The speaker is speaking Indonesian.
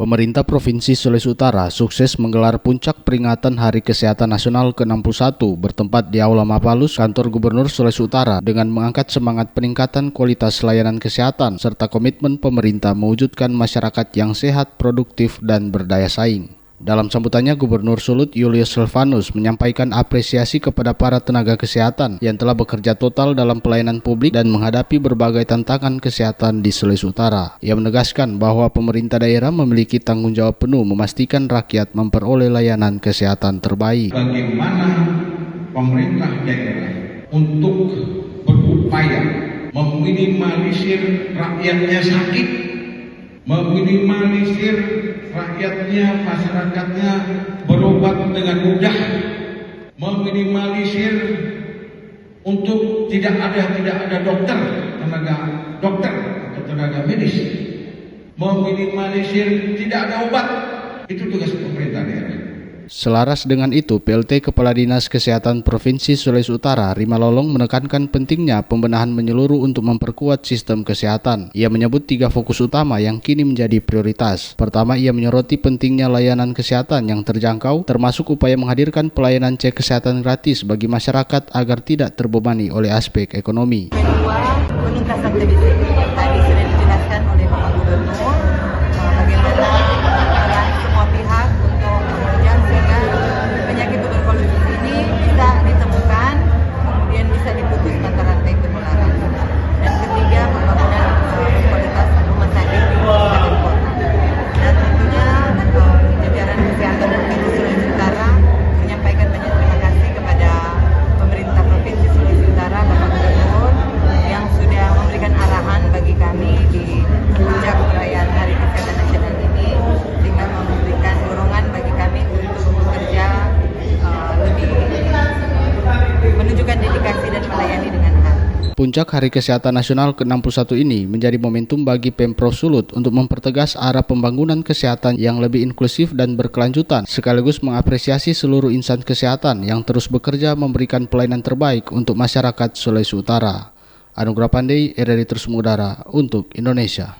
Pemerintah Provinsi Sulawesi Utara sukses menggelar puncak peringatan Hari Kesehatan Nasional ke-61 bertempat di Aula Mapalus, Kantor Gubernur Sulawesi Utara dengan mengangkat semangat peningkatan kualitas layanan kesehatan serta komitmen pemerintah mewujudkan masyarakat yang sehat, produktif, dan berdaya saing. Dalam sambutannya, Gubernur Sulut Julius Silvanus menyampaikan apresiasi kepada para tenaga kesehatan yang telah bekerja total dalam pelayanan publik dan menghadapi berbagai tantangan kesehatan di Sulawesi Utara. Ia menegaskan bahwa pemerintah daerah memiliki tanggung jawab penuh memastikan rakyat memperoleh layanan kesehatan terbaik. Bagaimana pemerintah daerah untuk berupaya meminimalisir rakyatnya sakit, meminimalisir rakyatnya, masyarakatnya berobat dengan mudah, meminimalisir untuk tidak ada tenaga dokter atau tenaga medis, meminimalisir tidak ada obat. Itu tugas pemerintah daerah. Selaras dengan itu, PLT Kepala Dinas Kesehatan Provinsi Sulawesi Utara, Rima Lolong, menekankan pentingnya pembenahan menyeluruh untuk memperkuat sistem kesehatan. Ia menyebut 3 fokus utama yang kini menjadi prioritas. Pertama, ia menyoroti pentingnya layanan kesehatan yang terjangkau, termasuk upaya menghadirkan pelayanan cek kesehatan gratis bagi masyarakat agar tidak terbebani oleh aspek ekonomi. Kedua, penuntasan TBC. Tadi sudah dijelaskan oleh Bapak Gubernur bagaimana peran semua pihak untuk menunjang sehingga penyakit tuberkulosis ini bisa ditemukan, kemudian bisa diputus mata rantai penularan. Dan ketiga, pembangunan kualitas rumah sakit di kabupaten kota. Dan tentunya jajaran kesehatan Provinsi Sulawesi Utara menyampaikan banyak terima kasih kepada pemerintah Provinsi Sulawesi Utara, Bapak Gubernur, yang sudah memberikan arahan bagi kami di puncak perayaan Hari Kesehatan Nasional ini, sehingga memberikan dorongan bagi kami untuk bekerja lebih menunjukkan dedikasi dan melayani dengan hati. Puncak Hari Kesehatan Nasional ke-61 ini menjadi momentum bagi Pemprov Sulut untuk mempertegas arah pembangunan kesehatan yang lebih inklusif dan berkelanjutan, sekaligus mengapresiasi seluruh insan kesehatan yang terus bekerja memberikan pelayanan terbaik untuk masyarakat Sulawesi Utara. Anugrah Pandey, RRI Terus Mengudara untuk Indonesia.